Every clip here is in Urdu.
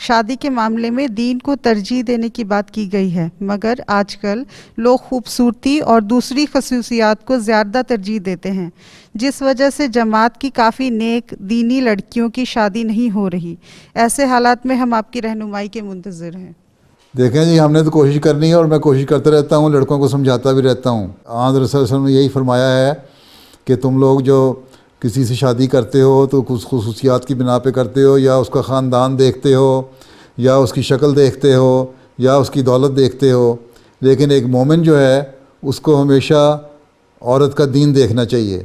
شادی کے معاملے میں دین کو ترجیح دینے کی بات کی گئی ہے، مگر آج کل لوگ خوبصورتی اور دوسری خصوصیات کو زیادہ ترجیح دیتے ہیں، جس وجہ سے جماعت کی کافی نیک دینی لڑکیوں کی شادی نہیں ہو رہی۔ ایسے حالات میں ہم آپ کی رہنمائی کے منتظر ہیں۔ دیکھیں جی، ہم نے تو کوشش کرنی ہے اور میں کوشش کرتا رہتا ہوں، لڑکوں کو سمجھاتا بھی رہتا ہوں۔ آن رسول صلی اللہ علیہ وسلم نے یہی فرمایا ہے کہ تم لوگ جو کسی سے شادی کرتے ہو تو کچھ خصوصیات کی بنا پہ کرتے ہو، یا اس کا خاندان دیکھتے ہو، یا اس کی شکل دیکھتے ہو، یا اس کی دولت دیکھتے ہو، لیکن ایک مومن جو ہے اس کو ہمیشہ عورت کا دین دیکھنا چاہیے۔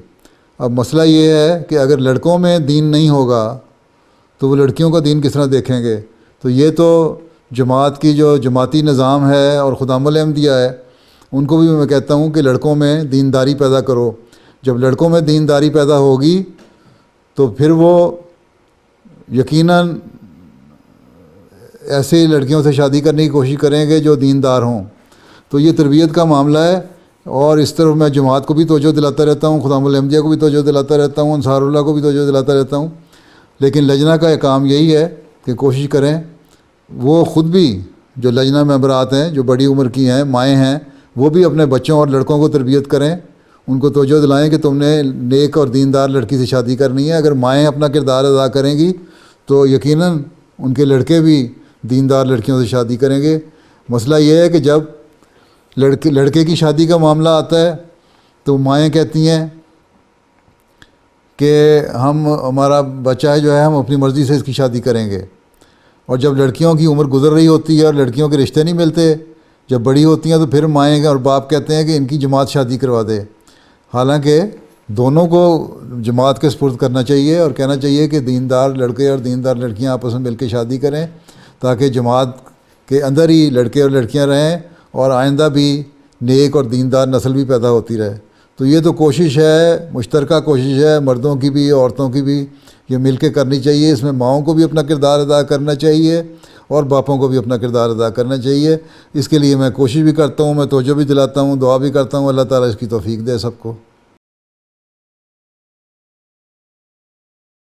اب مسئلہ یہ ہے کہ اگر لڑکوں میں دین نہیں ہوگا تو وہ لڑکیوں کا دین کس طرح دیکھیں گے؟ تو یہ تو جماعت کی جو جماعتی نظام ہے اور خدام الانبیاء ہے، ان کو بھی میں کہتا ہوں کہ لڑکوں میں دینداری پیدا کرو۔ جب لڑکوں میں دینداری پیدا ہوگی تو پھر وہ یقیناً ایسے لڑکیوں سے شادی کرنے کی کوشش کریں گے جو دیندار ہوں۔ تو یہ تربیت کا معاملہ ہے، اور اس طرف میں جماعت کو بھی توجہ دلاتا رہتا ہوں، خدام الانبیاء کو بھی توجہ دلاتا رہتا ہوں، انصار اللہ کو بھی توجہ دلاتا رہتا ہوں۔ لیکن لجنہ کا کام یہی ہے کہ کوشش کریں وہ خود بھی، جو لجنہ ممبرات ہیں جو بڑی عمر کی ہیں، مائیں ہیں، وہ بھی اپنے بچوں اور لڑکوں کو تربیت کریں، ان کو توجہ دلائیں کہ تم نے نیک اور دیندار لڑکی سے شادی کرنی ہے۔ اگر مائیں اپنا کردار ادا کریں گی تو یقیناً ان کے لڑکے بھی دیندار لڑکیوں سے شادی کریں گے۔ مسئلہ یہ ہے کہ جب لڑکے کی شادی کا معاملہ آتا ہے تو مائیں کہتی ہیں کہ ہمارا بچہ ہے جو ہے، ہم اپنی مرضی سے اس کی شادی کریں گے۔ اور جب لڑکیوں کی عمر گزر رہی ہوتی ہے اور لڑکیوں کے رشتے نہیں ملتے، جب بڑی ہوتی ہیں تو پھر مائیں اور باپ کہتے ہیں کہ ان کی جماعت شادی کروا دے۔ حالانکہ دونوں کو جماعت کے سپرد کرنا چاہیے اور کہنا چاہیے کہ دیندار لڑکے اور دیندار لڑکیاں آپس میں مل کے شادی کریں، تاکہ جماعت کے اندر ہی لڑکے اور لڑکیاں رہیں اور آئندہ بھی نیک اور دیندار نسل بھی پیدا ہوتی رہے۔ تو یہ تو کوشش ہے، مشترکہ کوشش ہے، مردوں کی بھی عورتوں کی بھی، یہ مل کے کرنی چاہیے۔ اس میں ماؤں کو بھی اپنا کردار ادا کرنا چاہیے اور باپوں کو بھی اپنا کردار ادا کرنا چاہیے۔ اس کے لیے میں کوشش بھی کرتا ہوں، میں توجہ بھی دلاتا ہوں، دعا بھی کرتا ہوں، اللہ تعالیٰ اس کی توفیق دے سب کو۔